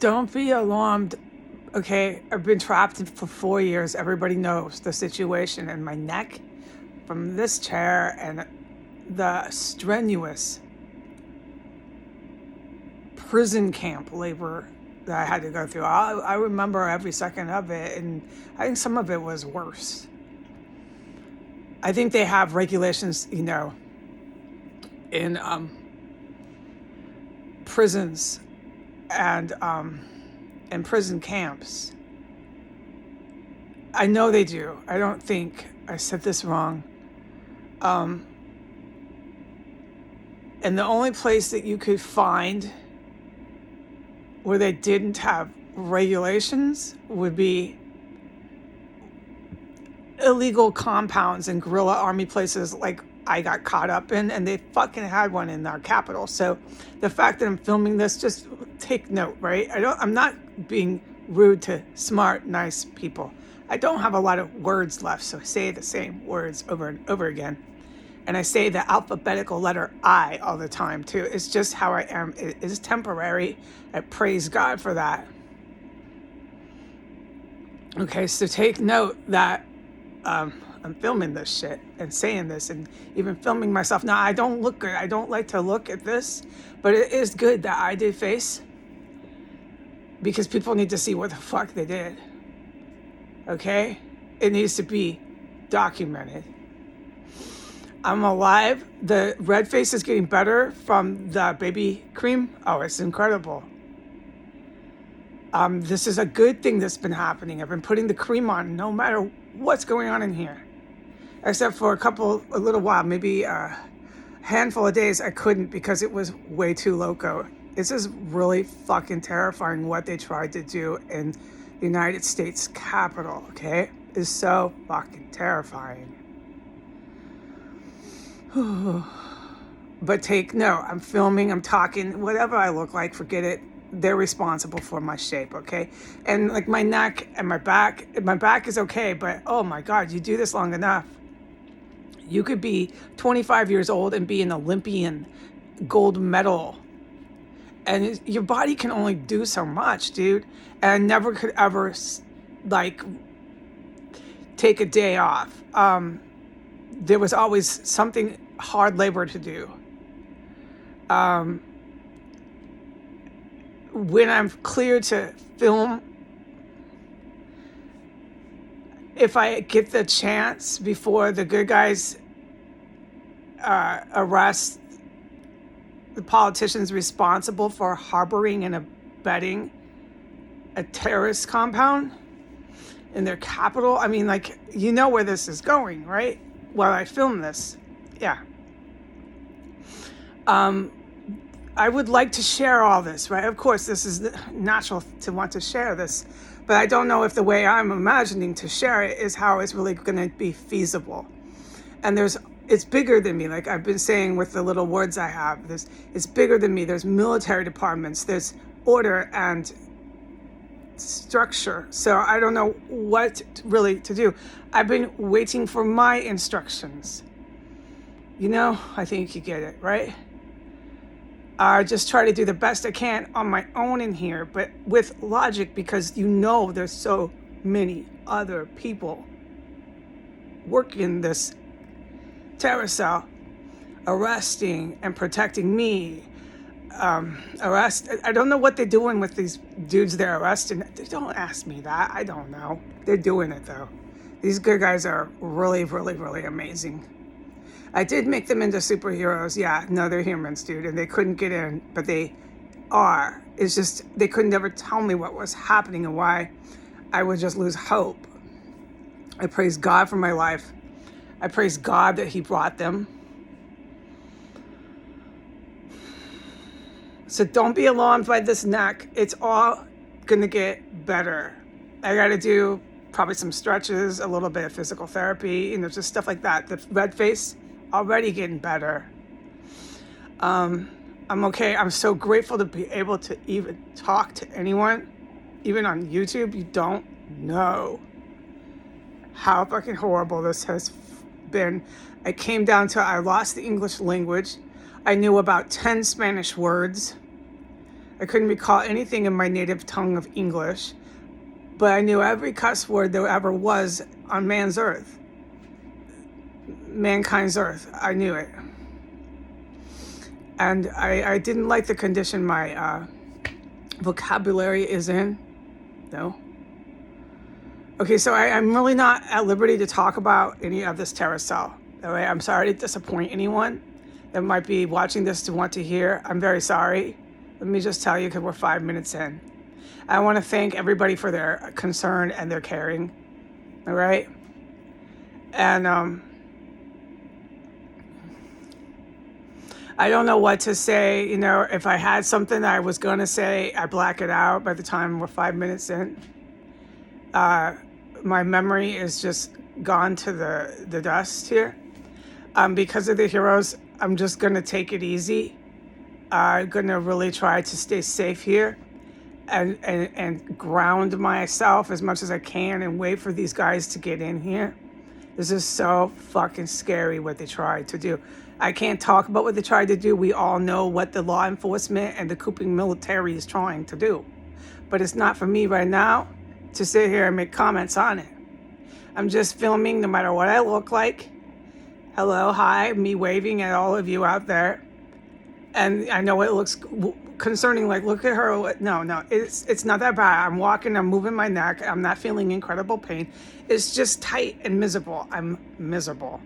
Don't be alarmed. Okay, I've been trapped for 4 years. Everybody knows the situation in my neck from this chair and the strenuous prison camp labor that I had to go through. I remember every second of it, and I think some of it was worse. I think they have regulations, in prisons and in prison camps. I know they do. I don't think I said this wrong. And the only place that you could find where they didn't have regulations would be illegal compounds and guerrilla army places like I got caught up in, and they fucking had one in our capital. So the fact that I'm filming this, just take note, right? I'm not being rude to smart, nice people. I don't have a lot of words left, so I say the same words over and over again. And I say the alphabetical letter I all the time too. It's just how I am. It is temporary. I praise God for that. Okay, so take note that I'm filming this shit and saying this and even filming myself. Now, I don't look good. I don't like to look at this, but it is good that I did face, because people need to see what the fuck they did. Okay? It needs to be documented. I'm alive. The red face is getting better from the baby cream. Oh, it's incredible. This is a good thing that's been happening. I've been putting the cream on no matter what's going on in here. Except for a little while, maybe a handful of days, I couldn't because it was way too loco. This is really fucking terrifying what they tried to do in the United States Capitol, okay? It's so fucking terrifying. But take note, I'm filming, I'm talking, whatever I look like, forget it. They're responsible for my shape, okay? And like my neck and my back is okay, but oh my God, you do this long enough. You could be 25 years old and be an Olympian gold medal. And your body can only do so much, dude. And I never could ever take a day off. There was always something hard labor to do. When I'm cleared to film, if I get the chance before the good guys arrest the politicians responsible for harboring and abetting a terrorist compound in their capital. I mean, you know where this is going, right? While I film this. Yeah. I would like to share all this, right? Of course, this is natural to want to share this, but I don't know if the way I'm imagining to share it is how it's really going to be feasible. And it's bigger than me. Like I've been saying with the little words I have, it's bigger than me. There's military departments, there's order and structure. So I don't know what really to do. I've been waiting for my instructions. I think you get it, right? I just try to do the best I can on my own in here, but with logic, because there's so many other people working this terror cell, arresting and protecting me. I don't know what they're doing with these dudes they're arresting. Don't ask me that. I don't know. They're doing it though. These good guys are really, really, really amazing. I did make them into superheroes. Yeah, no, they're humans, dude, and they couldn't get in, but they are. It's just they couldn't ever tell me what was happening and why I would just lose hope. I praise God for my life. I praise God that He brought them. So don't be alarmed by this neck. It's all gonna get better. I gotta do probably some stretches, a little bit of physical therapy, just stuff like that. The red face, already getting better. I'm okay. I'm so grateful to be able to even talk to anyone, even on YouTube. You don't know how fucking horrible this has been. I came down to, I lost the English language. I knew about 10 Spanish words. I couldn't recall anything in my native tongue of English, but I knew every cuss word there ever was on man's earth, mankind's earth. I knew it. And I didn't like the condition my vocabulary is in. No. Okay, so I'm really not at liberty to talk about any of this terracell. All right, I'm sorry to disappoint anyone that might be watching this to want to hear. I'm very sorry. Let me just tell you, because we're 5 minutes in. I want to thank everybody for their concern and their caring. All right? And I don't know what to say. You know, if I had something that I was going to say, I black it out by the time we're 5 minutes in. My memory is just gone to the dust here. Because of the heroes, I'm just going to take it easy. I'm going to really try to stay safe here and ground myself as much as I can and wait for these guys to get in here. This is so fucking scary what they tried to do. I can't talk about what they tried to do. We all know what the law enforcement and the cooping military is trying to do. But it's not for me right now to sit here and make comments on it. I'm just filming no matter what I look like. Hello, hi, me waving at all of you out there. And I know it looks concerning, like, look at her. No, it's not that bad. I'm walking, I'm moving my neck. I'm not feeling incredible pain. It's just tight and miserable. I'm miserable.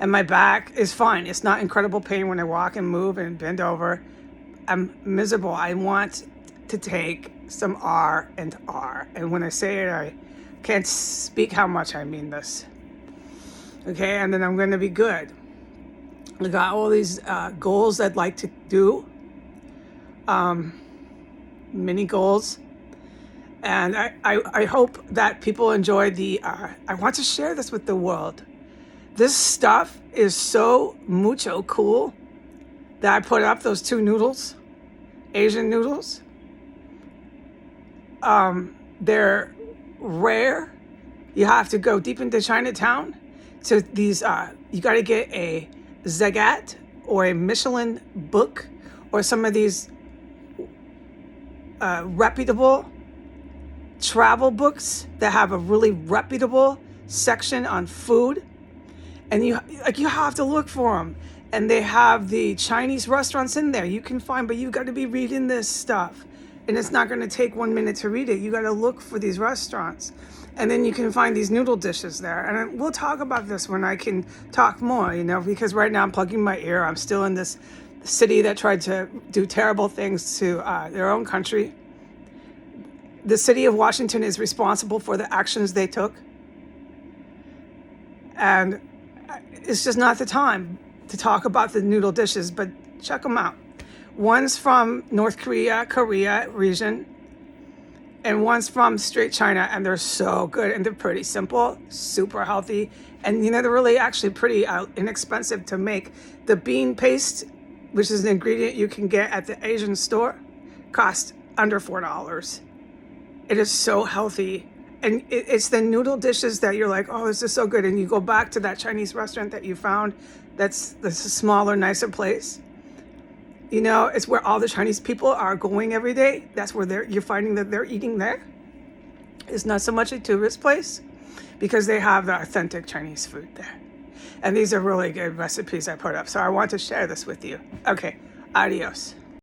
And my back is fine. It's not incredible pain when I walk and move and bend over. I'm miserable. I want to take some R and R. And when I say it, I can't speak how much I mean this. Okay, and then I'm going to be good. I got all these goals I'd like to do, mini goals, and I hope that people enjoy the, I want to share this with the world. This stuff is so mucho cool that I put up those 2 noodles, Asian noodles. They're rare. You have to go deep into Chinatown to these, you got to get a Zagat or a Michelin book or some of these reputable travel books that have a really reputable section on food. And you have to look for them. And they have the Chinese restaurants in there you can find, but you got to be reading this stuff. And it's not going to take 1 minute to read it. You got to look for these restaurants. And then you can find these noodle dishes there. And we'll talk about this when I can talk more, you know, because right now I'm plugging my ear. I'm still in this city that tried to do terrible things to their own country. The city of Washington is responsible for the actions they took. And it's just not the time to talk about the noodle dishes, but check them out. One's from North Korea region, and one's from straight China, and they're so good, and they're pretty simple, super healthy, and you know, they're really actually pretty inexpensive to make. The bean paste, which is an ingredient you can get at the Asian store, costs under $4. It is so healthy, and it's the noodle dishes that you're like, oh, this is so good, and you go back to that Chinese restaurant that you found that's a smaller, nicer place. You know, it's where all the Chinese people are going every day. That's where you're finding that they're eating there. It's not so much a tourist place because they have the authentic Chinese food there. And these are really good recipes I put up. So I want to share this with you. Okay, adios.